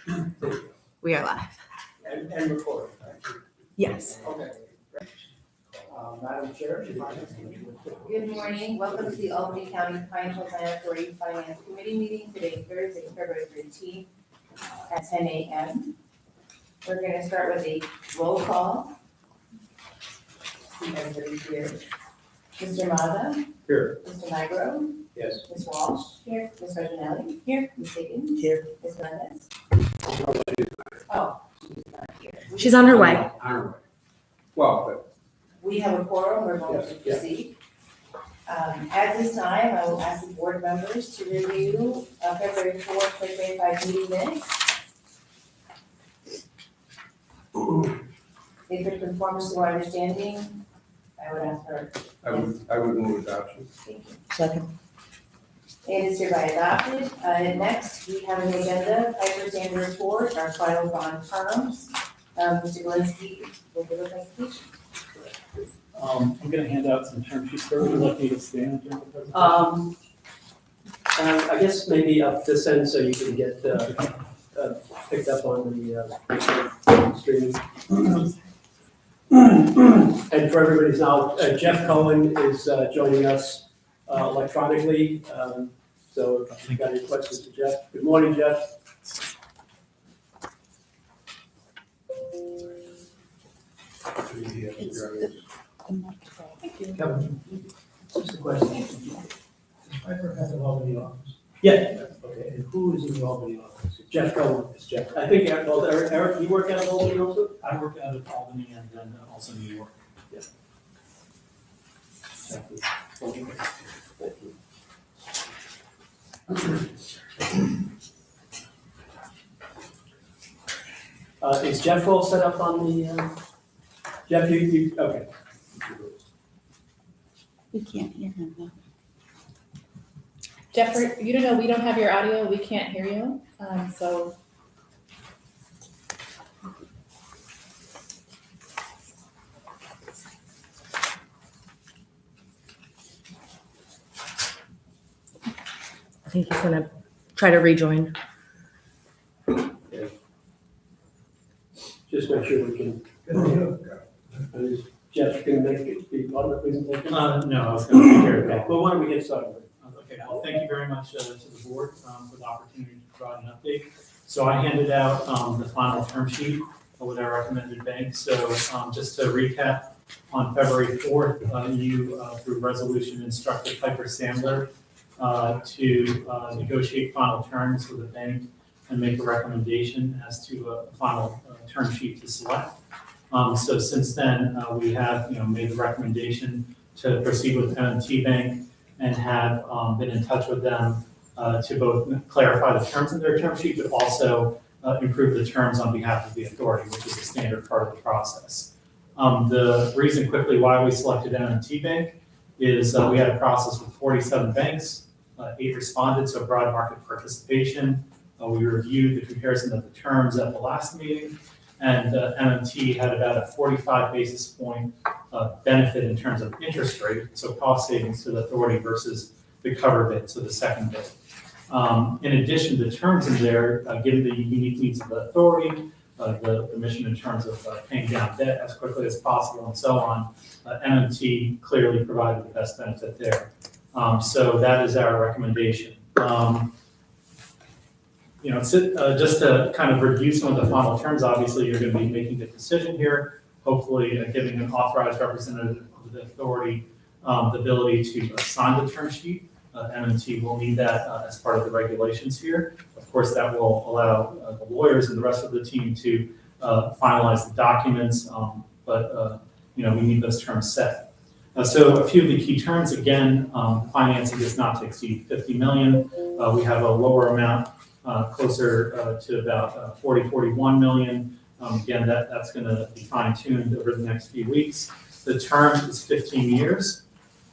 We are live. And recording, right? Yes. Okay. Madam Chair, if you mind. Good morning. Welcome to the Albany County Financial Center Finance Committee meeting today, Thursday, February 13th at 10 a.m. We're going to start with a roll call. See everybody's here. Mr. Mazza. Here. Mr. Nigro. Yes. Ms. Walsh. Here. Ms. Reginelli. Here. Ms. Higgins. Here. Ms. Melendez. Oh, she's not here. She's on her way. On her way. Well, but. We have a quorum, we're going to proceed. At this time, I will ask the board members to review February 4th, 2025 meeting minutes. If it conforms to our understanding, I would ask for. I would move adoption. Thank you. Second. It is hereby adopted. Next, we have an agenda, Piper Standard Report, our final bond terms. Mr. Galinsky will give a presentation. I'm gonna hand out some term sheets first. Would you like me to stand during the presentation? I guess maybe up this end so you can get picked up on the streaming. And for everybody's knowledge, Jeff Cohen is joining us electronically. So if you got any questions to Jeff, good morning, Jeff. Kevin, just a question. Does Piper have an Albany office? Yeah, Okay, and who is in the Albany office? Jeff Cohen. It's Jeff. I think Eric, you work out of Albany also? I work out of Albany and then also New York. Is Jeff all set up on the, Jeff, you, okay. We can't hear him though. Jeffrey, you don't know, we don't have your audio, we can't hear you, so. I think he's gonna try to rejoin. Just make sure we can, is Jeff gonna make it, be part of the presentation? No, I was gonna take care of Okay, that. well, why don't we get started? Okay, well, thank you very much to the board for the opportunity to provide an update. So I handed out the final term sheet with our recommended bank. So just to recap, on February 4th, you through resolution instructed Piper Sandler to negotiate final terms with the bank and make a recommendation as to a final term sheet to select. So since then, we have made the recommendation to proceed with M&T Bank and have been in touch with them to both clarify the terms of their term sheet, but also improve the terms on behalf of the authority, which is a standard part of the process. The reason quickly why we selected M&T Bank is we had a process with 47 banks, 8 responded, so broad market participation. We reviewed the comparison of the terms at the last meeting, and M&T had about a 45 basis point benefit in terms of interest rate, so cost savings to the authority versus the cover bid, so the second bid. In addition, the terms in there, given the unique needs of the authority, the mission in terms of paying down debt as quickly as possible and so on, M&T clearly provided the best benefit there. So that is our recommendation. Just to kind of review some of the final terms, obviously you're going to be making a decision here, hopefully giving an authorized representative of the authority the ability to sign the term sheet. M&T will need that as part of the regulations here. Of course, that will allow the lawyers and the rest of the team to finalize the documents, but we need those terms set. So a few of the key terms, again, financing is not to exceed $50 million. We have a lower amount, closer to about 41 million. Again, that's going to be fine-tuned over the next few weeks. The term is 15 years.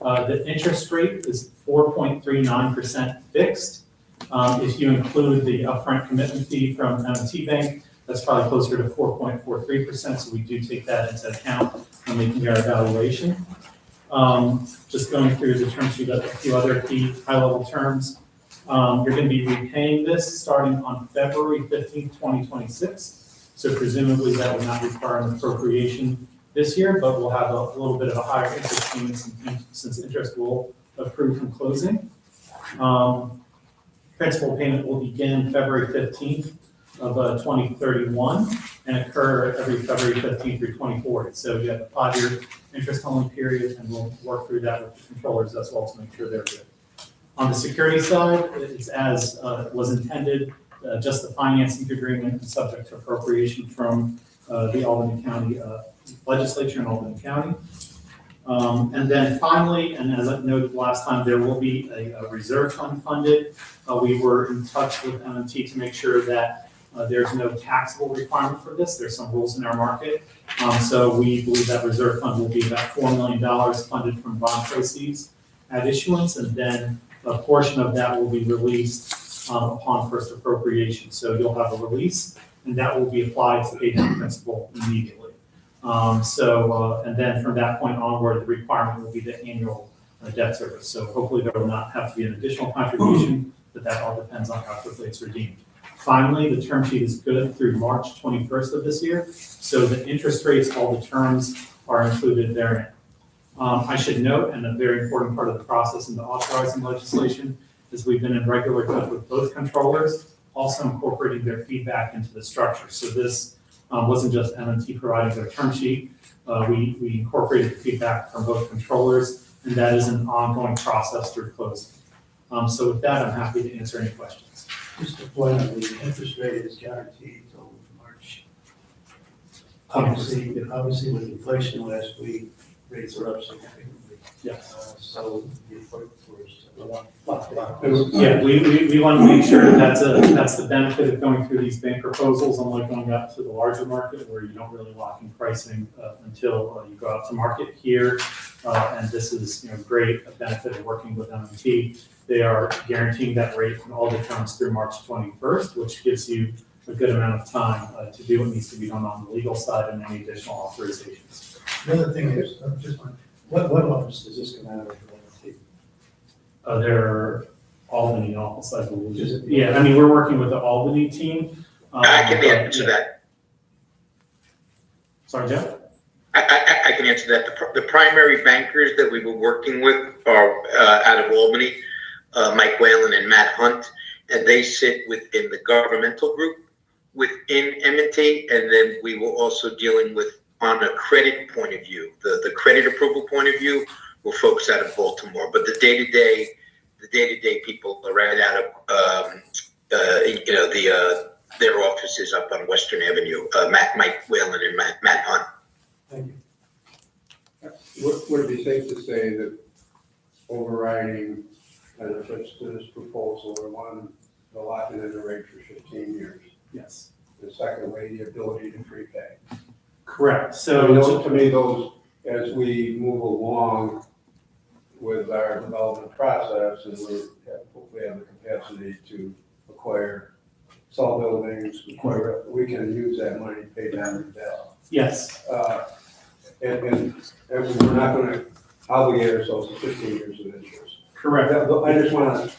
The interest rate is 4.39% fixed. If you include the upfront commitment fee from M&T Bank, that's probably closer to 4.43%, so we do take that into account when making our evaluation. Just going through the term sheet, a few other key high-level terms. You're going to be repaying this starting on February 15th, 2026. So presumably that will not require an appropriation this year, but we'll have a little bit of a higher interest payment since interest will accrue from closing. Principal payment will begin February 15th of 2031 and occur every February 15th through 2040. So you have a 5-year interest-only period, and we'll work through that with the controllers as well to make sure they're good. On the security side, it's as was intended, just the financing agreement and subject to appropriation from the Albany County Legislature in Albany County. And then finally, and as I noted last time, there will be a reserve fund funded. We were in touch with M&T to make sure that there's no taxable requirement for this. There's some rules in our market. So we believe that reserve fund will be about $4 million funded from bond proceeds at issuance, and then a portion of that will be released upon first appropriation. So you'll have a release, and that will be applied to pay down principal immediately. And then from that point onward, the requirement will be the annual debt service. So hopefully there will not have to be an additional contribution, but that all depends on how quickly it's redeemed. Finally, the term sheet is good through March 21st of this year. So the interest rates, all the terms are included therein. I should note, and a very important part of the process in the authorizing legislation is we've been in regular touch with both controllers, also incorporating their feedback into the structure. So this wasn't just M&T providing their term sheet. We incorporated the feedback from both controllers, and that is an ongoing process through closing. So with that, I'm happy to answer any questions. Just to point out, the interest rate is guaranteed until March. Obviously with inflation last week, rates are up significantly. Yes. So the approach was a lot. Yeah, we want to make sure that's the benefit of going through these bank proposals, unlike going out to the larger market where you don't really lock in pricing until you go out to market here. And this is great benefit of working with M&T. They are guaranteeing that rate on all the terms through March 21st, which gives you a good amount of time to do what needs to be done on the legal side and any additional authorizations. The other thing is, what office does this come out of? Their Albany office, I believe. Is it- Yeah, I mean, we're working with the Albany team. I can answer that. Sorry, Jeff? I can answer that. The primary bankers that we were working with are out of Albany, Mike Whalen and Matt Hunt, and they sit within the governmental group within M&T, and then we were also dealing with, on a credit point of view, the credit approval point of view, were folks out of Baltimore. But the day-to-day people are right out of, their offices up on Western Avenue, Mike Whalen and Matt Hunt. Thank you. Would it be safe to say that overriding benefits to this proposal are one, the locking in the rate for 15 years? Yes. And secondly, the ability to prepay. Correct. So So, to me, those, as we move along with our development process, and we hopefully have the capacity to sell buildings, we can use that money to pay down the debt. yes, And we're not going to obligate ourselves to 15 years of interest. correct. I just want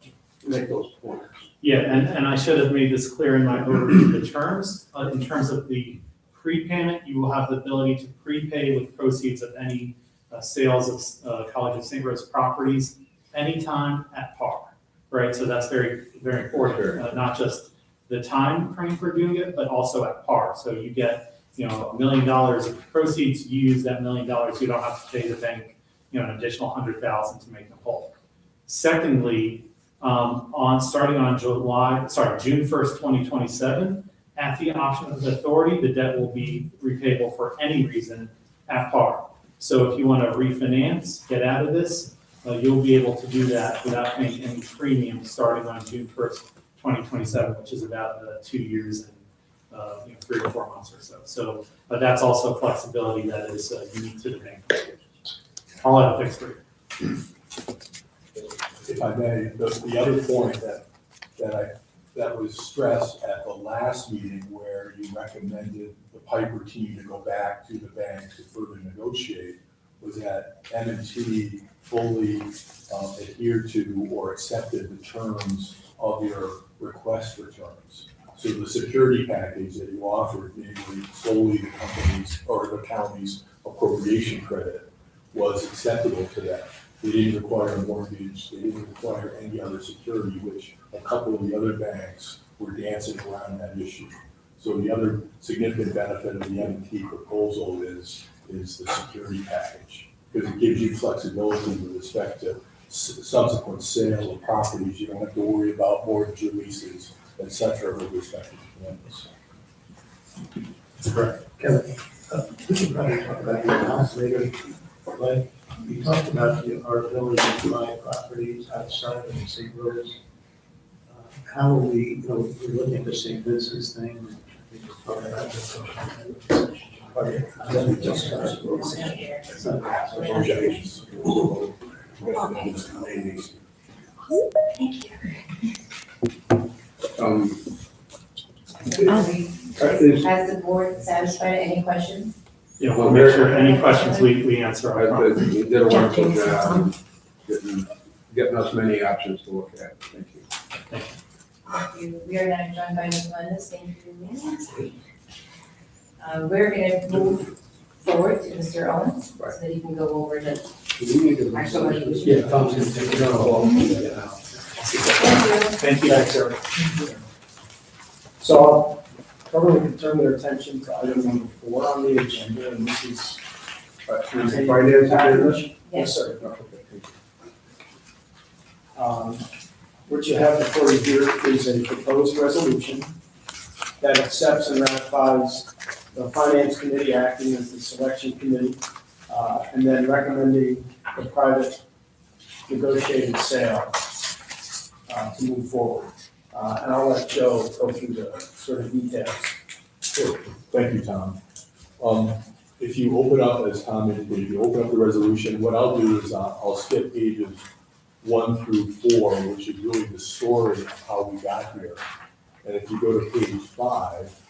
to make those points. Yeah, and I should have made this clear in my overview of the terms. In terms of the prepayment, you will have the ability to prepay with proceeds of any sales of College of St. Rose properties anytime at par, right? So that's very, very important, not just the time frame for doing it, but also at par. So you get, $1 million of proceeds, you use that $1 million, you don't have to pay the bank, an additional $100,000 to make them whole. Secondly, starting on June 1st, 2027, at the option of the authority, the debt will be repayable for any reason at par. So if you want to refinance, get out of this, you'll be able to do that without paying any premium starting on June 1st, 2027, which is about 2 years and 3 or 4 months or so. So that's also flexibility that is unique to the bank. All at a fixed rate. If I may, the other point that was stressed at the last meeting where you recommended the Piper team to go back to the bank to further negotiate was that M&T fully adhered to or accepted the terms of your request for terms. So the security package that you offered, namely solely the company's or the county's appropriation credit, was acceptable to them. They didn't require a mortgage, they didn't require any other security, which a couple of the other banks were dancing around that issue. So the other significant benefit of the M&T proposal is the security package, because it gives you flexibility with respect to subsequent sale of properties. You don't have to worry about mortgage releases, et cetera, with respect to the campus. Correct. Kevin, we can probably talk about your house later, but you talked about our ability to buy properties outside of the St. Rose. How are we, we're looking at the St. Vincent's thing. We can talk about this. Then we just Has the board satisfied? Any questions? Yeah, we'll make sure any questions we answer. I promise. You did a wonderful job getting us many options to look at. Thank you. Thank you. We are now joined by Ms. Linus. Thank you. We're going to move forward to Mr. Owens so that he can go over the. Actually, Yeah, Tom's gonna take it all. Thank you. Thank you. So everyone can turn their attention to item number 4 on the agenda, and this is. Finance package? Yes. Sir. What you have before you here is a proposed resolution that accepts and ratifies the Finance Committee acting as the selection committee, and then recommending the private negotiated sale to move forward. And I'll let Joe go through the sort of details. Sure. Thank you, Tom. If you open up, as Tom indicated, if you open up the resolution, what I'll do is I'll skip pages 1 through 4, which is really the story of how we got here. And if you go to page 5,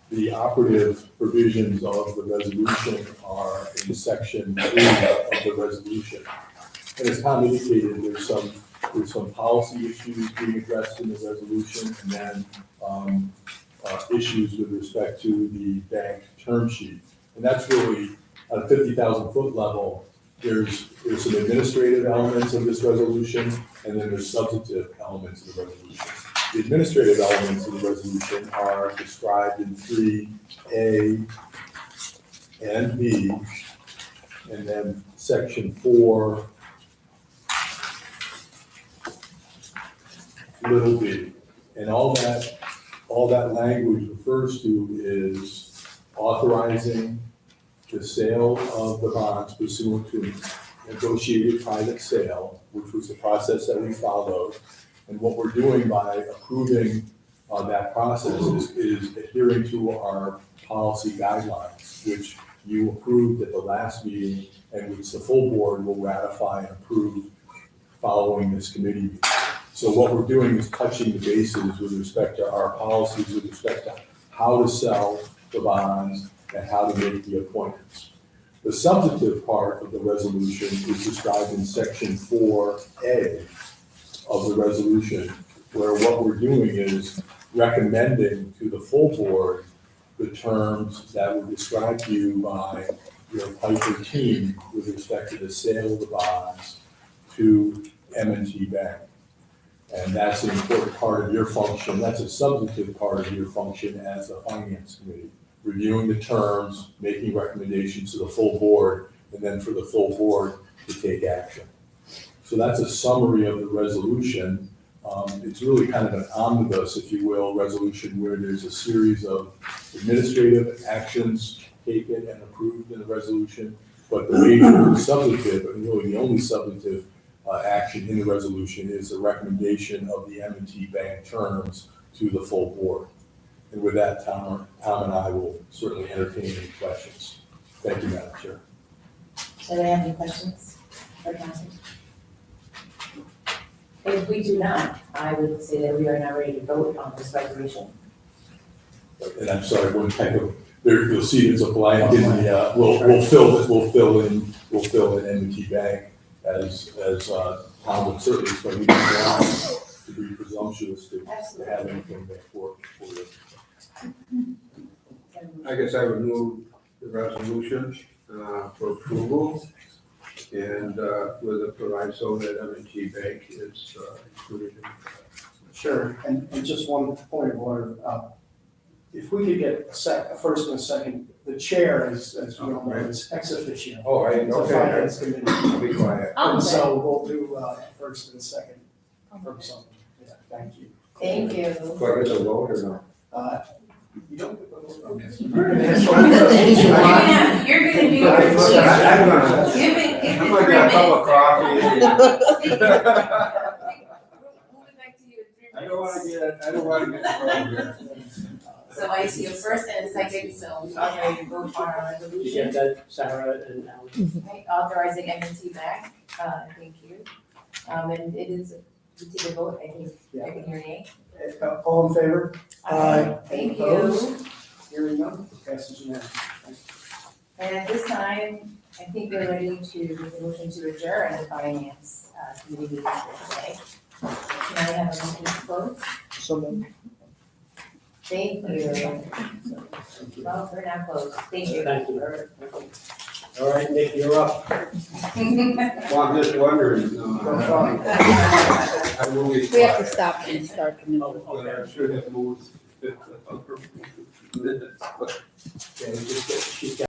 the operative provisions of the resolution are in section 3 of the resolution. And as Tom indicated, there's some policy issues being addressed in the resolution, and then issues with respect to the bank term sheet. And that's really at a 50,000 foot level. There's some administrative elements of this resolution, and then there's substantive elements of the resolution. The administrative elements of the resolution are described in 3A and B, and then section 4, little b. And all that language refers to is authorizing the sale of the bonds pursuant to a negotiated private sale, which was the process that we followed. And what we're doing by approving that process is adhering to our policy guidelines, which you approved at the last meeting and which the full board will ratify and approve following this committee meeting. So what we're doing is touching the bases with respect to our policies, with respect to how to sell the bonds and how to make the appointments. The substantive part of the resolution is described in section 4A of the resolution, where what we're doing is recommending to the full board the terms that were described to you by your Piper team with respect to the sale of the bonds to M&T Bank. And that's an important part of your function. That's a substantive part of your function as the finance committee, reviewing the terms, making recommendations to the full board, and then for the full board to take action. So that's a summary of the resolution. It's really kind of an omnibus, if you will, resolution where there's a series of administrative actions taken and approved in the resolution, but the major substantive, and really the only substantive action in the resolution is the recommendation of the M&T Bank terms to the full board. And with that, Tom and I will certainly entertain any questions. Thank you, Madam Chair. Do they have any questions for council? If we do not, I would say that we are now ready to vote on this resolution. And I'm sorry, one type of, there, you'll see there's a blank in the, we'll fill in M&T Bank as, Tom would certainly, so we don't want to be presumptuous to Absolutely. have anything there for you. I guess I would move the resolution for approval and with a proviso that M&T Bank is included in Sure, and just one point of order. If we could get a first and a second, the chair, as we all know, is ex officio. Oh, I, It's a okay, finance committee. I'll be quiet. And so we'll do first and second from someone. Yeah, thank you. Thank you. Do I get a vote or no? You don't get the vote, okay. You're gonna do I'm your. gonna- Give it I'm gonna get a cup of coffee. We'll be back to you in 3 minutes. I don't wanna get wrong here. So I see a first and a second, so we are ready to vote on our You resolution. get that, Sarah and Alan? Right, authorizing M&T Bank, thank you. And it is, we take a vote, I think, I can hear you. All in favor? Thank you. Opposed? Hearing none, passes unanimously. And at this time, I think we're ready to make a motion to adjourn the finance committee meeting for today. Can I have a motion to close? Thank you. Well, we're now closed. Thank you. Thank you. All right, Nick, you're up. Well, I'm just wondering, I will be We have to quiet, stop and start the new. Oh, but okay. I should have moved. Yeah, she's got